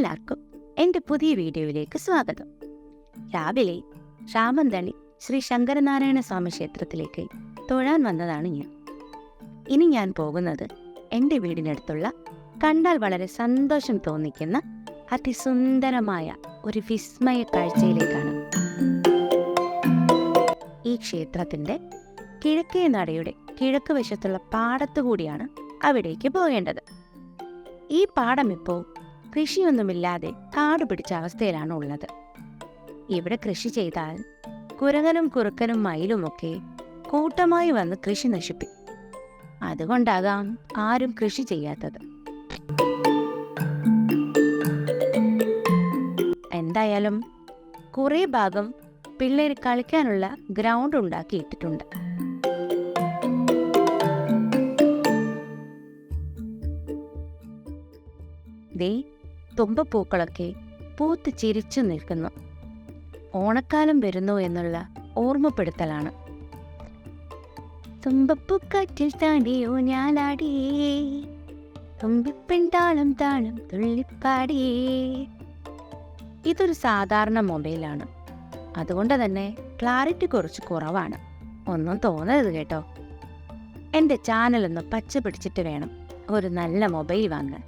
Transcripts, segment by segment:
എല്ലാവർക്കും എൻ്റെ പുതിയ വീഡിയോയിലേക്ക് സ്വാഗതം. രാവിലെ രാമന്തളി ശ്രീ ശങ്കരനാരായണ സ്വാമി ക്ഷേത്രത്തിലേക്ക് തൊഴാൻ വന്നതാണ് ഞാൻ. ഇനി ഞാൻ പോകുന്നത് എൻ്റെ വീടിനടുത്തുള്ള കണ്ടാൽ വളരെ സന്തോഷം തോന്നിക്കുന്ന അതിസുന്ദരമായ ഒരു വിസ്മയ കാഴ്ചയിലേക്കാണ്. ഈ ക്ഷേത്രത്തിൻ്റെ കിഴക്കേ നടയുടെ കിഴക്ക് വശത്തുള്ള പാടത്തുകൂടിയാണ് അവിടേക്ക് പോകേണ്ടത്. ഈ പാടം ഇപ്പോൾ കൃഷിയൊന്നുമില്ലാതെ കാട് പിടിച്ച അവസ്ഥയിലാണ് ഉള്ളത്. ഇവിടെ കൃഷി ചെയ്താൽ കുരങ്ങനും കുറുക്കനും മയിലുമൊക്കെ കൂട്ടമായി വന്ന് കൃഷി നശിപ്പിക്കും. അതുകൊണ്ടാകാം ആരും കൃഷി ചെയ്യാത്തത്. എന്തായാലും കുറേ ഭാഗം പിള്ളേർ കളിക്കാനുള്ള ഗ്രൗണ്ട് ഉണ്ടാക്കിയിട്ടിട്ടുണ്ട്. ദേ തുമ്പപ്പൂക്കളൊക്കെ പൂത്ത് ചിരിച്ചു നിൽക്കുന്നു. ഓണക്കാലം വരുന്നു എന്നുള്ള ഓർമ്മപ്പെടുത്തലാണ്. തുമ്പപ്പൂക്കാറ്റിൽ താണ്ടിയോ ഞാലാടിയേ, തുമ്പിപ്പെൺ താളം താളം തുള്ളിപ്പാടിയേ. ഇതൊരു സാധാരണ മൊബൈലാണ്, അതുകൊണ്ട് തന്നെ ക്ലാരിറ്റി കുറച്ച് കുറവാണ്. ഒന്നും തോന്നരുത് കേട്ടോ. എൻ്റെ ചാനലൊന്ന് പച്ച പിടിച്ചിട്ട് വേണം ഒരു നല്ല മൊബൈൽ വാങ്ങാൻ.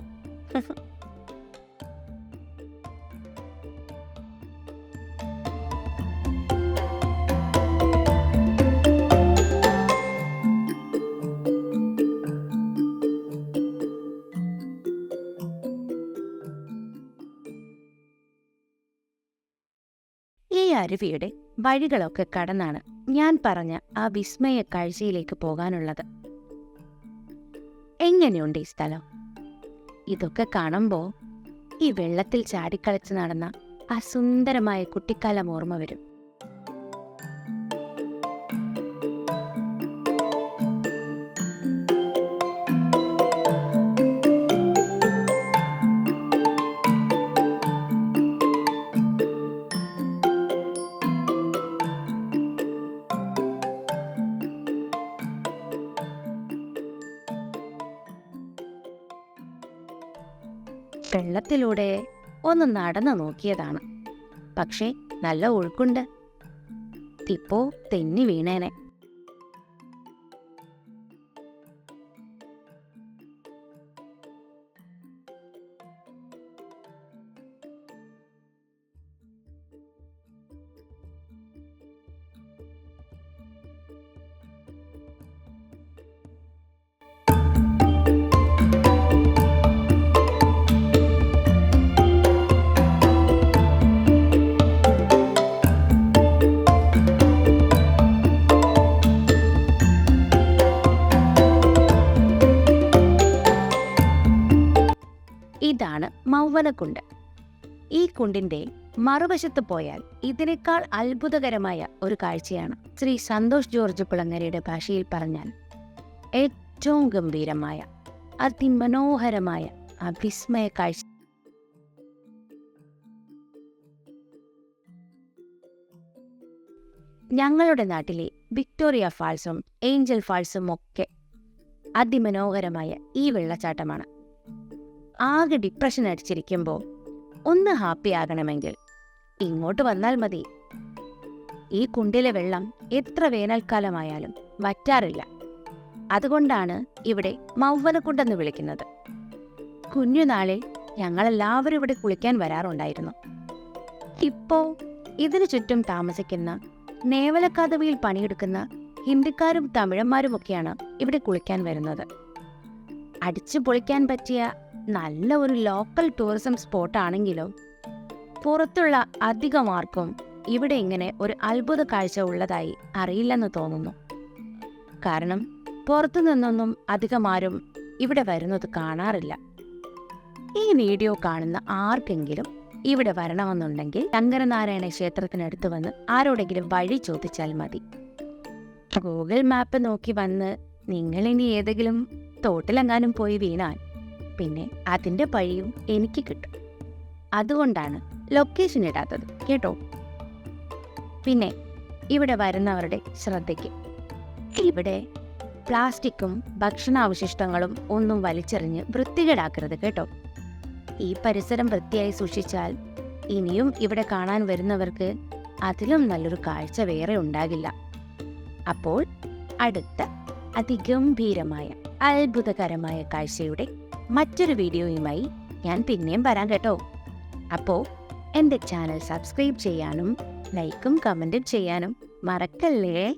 ഈ അരുവിയുടെ വഴികളൊക്കെ കടന്നാണ് ഞാൻ പറഞ്ഞ ആ വിസ്മയ കാഴ്ചയിലേക്ക് പോകാനുള്ളത്. എങ്ങനെയുണ്ട് ഈ സ്ഥലം? ഇതൊക്കെ കാണുമ്പോൾ ഈ വെള്ളത്തിൽ ചാടിക്കളിച്ച് നടന്ന ആ സുന്ദരമായ കുട്ടിക്കാലം ഓർമ്മ വരും. വെള്ളത്തിലൂടെ ഒന്ന് നടന്നു നോക്കിയതാണ്. പക്ഷേ നല്ല ഒഴുക്കുണ്ട്. ഇപ്പോ തെന്നി വീണേനെ. ഇതാണ് മൗവനക്കുണ്ട്. ഈ കുണ്ടിന്റെ മറുവശത്ത് പോയാൽ ഇതിനേക്കാൾ അത്ഭുതകരമായ ഒരു കാഴ്ചയാണ്. ശ്രീ സന്തോഷ് ജോർജ് കുളങ്ങരയുടെ ഭാഷയിൽ പറഞ്ഞാൽ ഏറ്റവും ഗംഭീരമായ അതിമനോഹരമായ ആ വിസ്മയ കാഴ്ച. ഞങ്ങളുടെ നാട്ടിലെ വിക്ടോറിയ ഫാൾസും ഏഞ്ചൽ ഫാൾസും ഒക്കെ അതിമനോഹരമായ ഈ വെള്ളച്ചാട്ടമാണ്. ആകെ ഡിപ്രഷൻ അടിച്ചിരിക്കുമ്പോൾ ഒന്ന് ഹാപ്പി ആകണമെങ്കിൽ ഇങ്ങോട്ട് വന്നാൽ മതി. ഈ കുണ്ടിലെ വെള്ളം എത്ര വേനൽക്കാലമായാലും വറ്റാറില്ല. അതുകൊണ്ടാണ് ഇവിടെ മൗവനക്കുണ്ടെന്ന് വിളിക്കുന്നത്. കുഞ്ഞുനാളിൽ ഞങ്ങളെല്ലാവരും ഇവിടെ കുളിക്കാൻ വരാറുണ്ടായിരുന്നു. ഇപ്പോ ഇതിനു ചുറ്റും താമസിക്കുന്ന നേവൽ അക്കാദമിയിൽ പണിയെടുക്കുന്ന ഹിന്ദിക്കാരും തമിഴന്മാരുമൊക്കെയാണ് ഇവിടെ കുളിക്കാൻ വരുന്നത്. അടിച്ചു പൊളിക്കാൻ പറ്റിയ നല്ല ഒരു ലോക്കൽ ടൂറിസം സ്പോട്ടാണെങ്കിലും പുറത്തുള്ള അധികം ആർക്കും ഇവിടെ ഇങ്ങനെ ഒരു അത്ഭുത കാഴ്ച ഉള്ളതായി അറിയില്ലെന്ന് തോന്നുന്നു. കാരണം പുറത്തു നിന്നൊന്നും അധികം ആരും ഇവിടെ വരുന്നത് കാണാറില്ല. ഈ വീഡിയോ കാണുന്ന ആർക്കെങ്കിലും ഇവിടെ വരണമെന്നുണ്ടെങ്കിൽ ശങ്കരനാരായണ ക്ഷേത്രത്തിനടുത്ത് വന്ന് ആരോടെങ്കിലും വഴി ചോദിച്ചാൽ മതി. ഗൂഗിൾ മാപ്പ് നോക്കി വന്ന് നിങ്ങളിനി ഏതെങ്കിലും തോട്ടിലെങ്ങാനും പോയി വീണാൽ പിന്നെ അതിൻ്റെ പഴിയും എനിക്ക് കിട്ടും. അതുകൊണ്ടാണ് ലൊക്കേഷൻ ഇടാത്തത് കേട്ടോ. പിന്നെ ഇവിടെ വരുന്നവരുടെ ശ്രദ്ധയ്ക്ക്, ഇവിടെ പ്ലാസ്റ്റിക്കും ഭക്ഷണാവശിഷ്ടങ്ങളും ഒന്നും വലിച്ചെറിഞ്ഞ് വൃത്തികേടാക്കരുത് കേട്ടോ. ഈ പരിസരം വൃത്തിയായി സൂക്ഷിച്ചാൽ ഇനിയും ഇവിടെ കാണാൻ വരുന്നവർക്ക് അതിലും നല്ലൊരു കാഴ്ച വേറെ ഉണ്ടാകില്ല. അപ്പോൾ അടുത്ത അതിഗംഭീരമായ അത്ഭുതകരമായ കാഴ്ചയുടെ മറ്റൊരു വീഡിയോയുമായി ഞാൻ പിന്നെയും വരാം കേട്ടോ. അപ്പോൾ എൻ്റെ ചാനൽ സബ്സ്ക്രൈബ് ചെയ്യാനും ലൈക്കും കമൻറ്റും ചെയ്യാനും മറക്കല്ലേ.